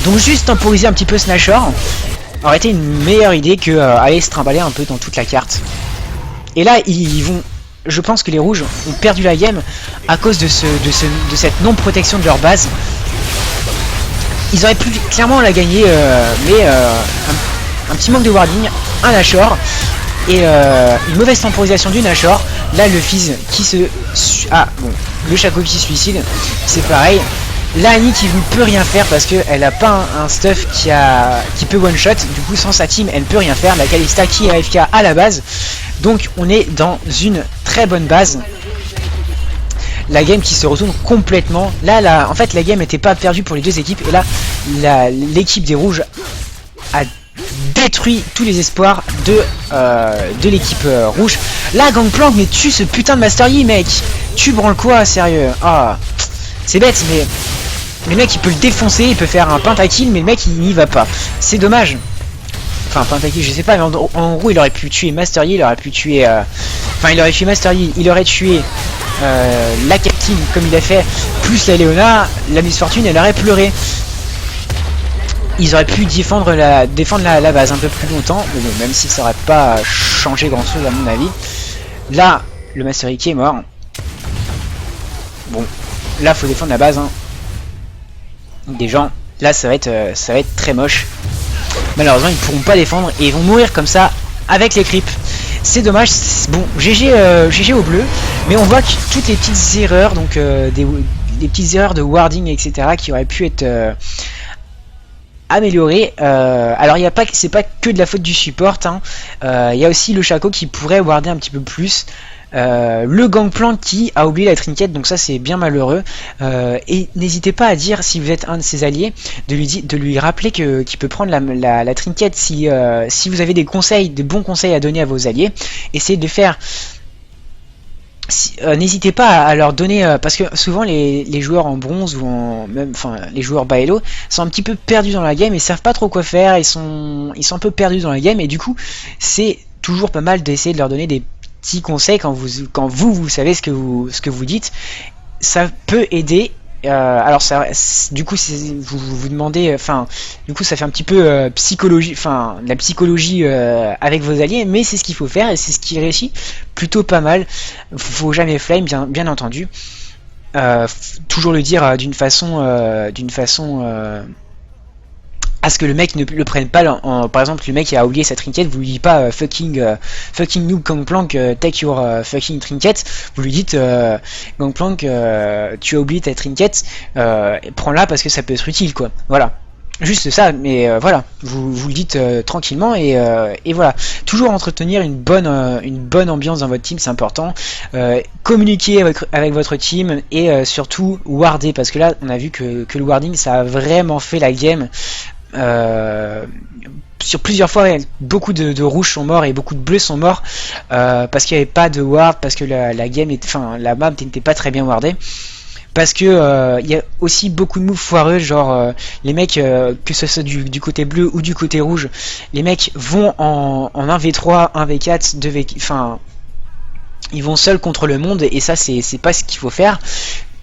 donc juste temporiser un petit peu ce Nashor aurait été une meilleure idée que aller se trimballer un peu dans toute la carte. Et là ils vont... Je pense que les rouges ont perdu la game à cause de cette non-protection de leur base. Ils auraient pu clairement la gagner, mais un petit manque de warding, un Nashor et une mauvaise temporisation du Nashor. Là le Fizz qui se... Ah bon, le Shaco qui se suicide, c'est pareil. Là Annie qui ne peut rien faire parce qu'elle a pas un stuff qui peut one shot, du coup sans sa team elle ne peut rien faire. La Kalista qui est AFK à la base, donc on est dans une très bonne base. La game qui se retourne complètement. Là, en fait la game n'était pas perdue pour les deux équipes, et là l'équipe des rouges a détruit tous les espoirs de l'équipe rouge. Là Gangplank, mais tue ce putain de Master Yi, mec. Tu branles quoi, sérieux? Ah, c'est bête, mais le mec il peut le défoncer, il peut faire un pentakill, mais le mec il n'y va pas. C'est dommage. Enfin, pentakill, je sais pas, mais en gros il aurait pu tuer Master Yi, il aurait pu tuer... Enfin, il aurait tué Master Yi, il aurait tué la Captain comme il a fait, plus la Leona, la Miss Fortune, elle aurait pleuré. Ils auraient pu défendre la base un peu plus longtemps, mais bon, même si ça aurait pas changé grand chose à mon avis. Là, le Master Yi qui est mort. Bon, là faut défendre la base, hein. Des gens, là ça va être très moche. Malheureusement ils pourront pas défendre et ils vont mourir comme ça avec les creeps. C'est dommage. Bon, GG au bleu, mais on voit que toutes les petites erreurs, donc des petites erreurs de warding, etc., qui auraient pu être améliorées. Alors c'est pas que de la faute du support, hein. Il y a aussi le Shaco qui pourrait warder un petit peu plus. Le Gangplank qui a oublié la trinket, donc ça c'est bien malheureux, et n'hésitez pas à dire, si vous êtes un de ses alliés, de lui rappeler qu'il peut prendre la trinket. Si vous avez des bons conseils à donner à vos alliés, essayez de faire. N'hésitez pas à leur donner, parce que souvent les joueurs en bronze ou les joueurs Baello sont un petit peu perdus dans la game et savent pas trop quoi faire, ils sont un peu perdus dans la game, et du coup c'est toujours pas mal d'essayer de leur donner des petits conseils quand vous savez ce que vous dites. Ça peut aider. Alors ça, du coup vous demandez, du coup ça fait un petit peu psychologie, de la psychologie avec vos alliés, mais c'est ce qu'il faut faire et c'est ce qui réussit plutôt pas mal. Faut jamais flame, bien entendu. Toujours le dire d'une façon à ce que le mec ne le prenne pas par exemple le mec il a oublié sa trinket, vous lui dites pas fucking noob Gangplank take your fucking trinket, vous lui dites Gangplank tu as oublié ta trinket, prends-la parce que ça peut être utile quoi, voilà. Juste ça, mais voilà, vous le dites tranquillement et voilà. Toujours entretenir une bonne ambiance dans votre team, c'est important. Communiquer avec votre team et surtout warder, parce que là on a vu que le warding ça a vraiment fait la game. Sur plusieurs fois, beaucoup de rouges sont morts et beaucoup de bleus sont morts parce qu'il n'y avait pas de ward, parce que la game, la map n'était pas très bien wardée. Parce que y a aussi beaucoup de moves foireux, genre les mecs, que ce soit du côté bleu ou du côté rouge, les mecs vont en 1v3, 1v4, 2v... Enfin, ils vont seuls contre le monde et ça c'est pas ce qu'il faut faire.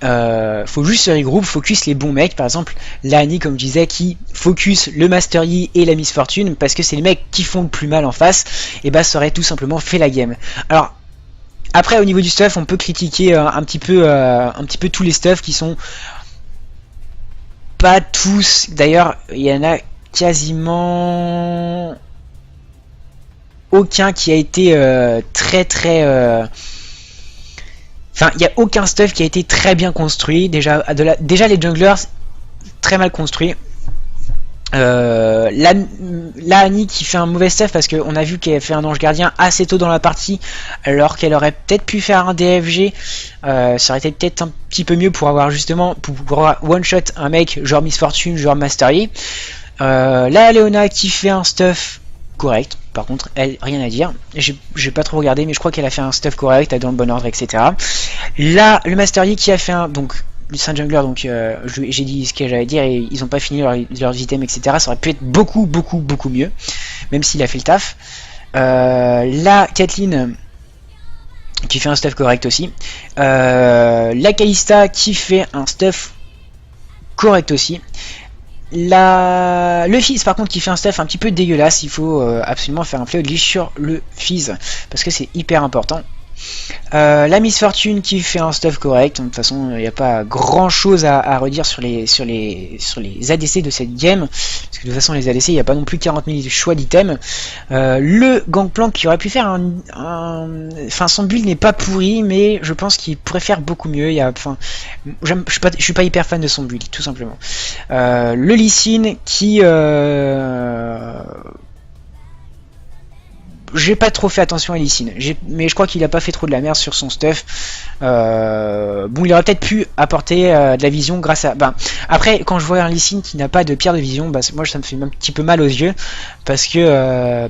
Faut juste se regrouper, focus les bons mecs, par exemple Lani comme je disais qui focus le Master Yi et la Miss Fortune parce que c'est les mecs qui font le plus mal en face, et bah ça aurait tout simplement fait la game. Alors après au niveau du stuff on peut critiquer un petit peu tous les stuffs qui sont pas tous, d'ailleurs il y en a quasiment aucun qui a été enfin, il n'y a aucun stuff qui a été très bien construit. Déjà les junglers, très mal construits. La Annie qui fait un mauvais stuff parce qu'on a vu qu'elle a fait un ange gardien assez tôt dans la partie, alors qu'elle aurait peut-être pu faire un DFG. Ça aurait été peut-être un petit peu mieux pour avoir justement pour one shot un mec genre Miss Fortune, genre Master Yi. La Leona qui fait un stuff correct, par contre elle, rien à dire, j'ai pas trop regardé mais je crois qu'elle a fait un stuff correct, elle est dans le bon ordre, etc. Là le Master Yi qui a fait un, donc le Saint Jungler, donc j'ai dit ce que j'allais dire et ils ont pas fini leurs items, etc. Ça aurait pu être beaucoup mieux, même s'il a fait le taf. Là Kathleen qui fait un stuff correct aussi, la Kalista qui fait un stuff correct aussi. Le Fizz par contre qui fait un stuff un petit peu dégueulasse, il faut absolument faire un play de sur le Fizz parce que c'est hyper important. La Miss Fortune qui fait un stuff correct, de toute façon il n'y a pas grand chose à redire sur les ADC de cette game, parce que de toute façon les ADC il n'y a pas non plus 40 000 choix d'items. Le Gangplank qui aurait pu faire enfin son build n'est pas pourri mais je pense qu'il pourrait faire beaucoup mieux. Je suis pas hyper fan de son build tout simplement. Le Lee Sin qui j'ai pas trop fait attention à Lee Sin, mais je crois qu'il a pas fait trop de la merde sur son stuff. Bon, il aurait peut-être pu apporter de la vision grâce à... après, quand je vois un Lee Sin qui n'a pas de pierre de vision, moi ça me fait un petit peu mal aux yeux, parce que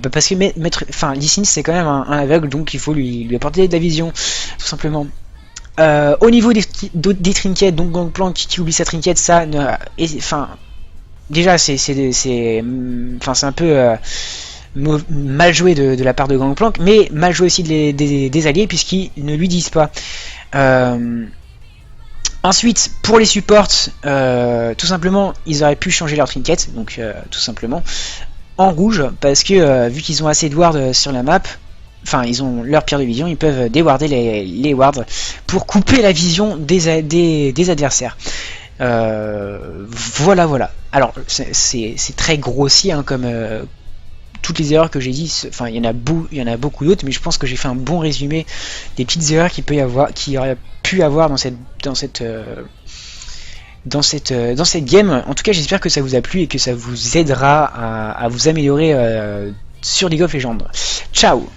Lee Sin c'est quand même un aveugle, donc il faut lui apporter de la vision, tout simplement. Au niveau des trinkets, donc Gangplank qui oublie sa trinket, ça... déjà c'est un peu... mal joué de la part de Gangplank, mais mal joué aussi des alliés puisqu'ils ne lui disent pas. Ensuite, pour les supports, tout simplement, ils auraient pu changer leur trinket, donc tout simplement en rouge, parce que vu qu'ils ont assez de wards sur la map, enfin ils ont leur pierre de vision, ils peuvent déwarder les wards pour couper la vision des adversaires. Voilà. Alors c'est très grossier hein, comme toutes les erreurs que j'ai dit, enfin il y en a beaucoup d'autres, mais je pense que j'ai fait un bon résumé des petites erreurs qu'il aurait pu avoir dans cette game. En tout cas j'espère que ça vous a plu et que ça vous aidera à vous améliorer sur League of Legends. Ciao.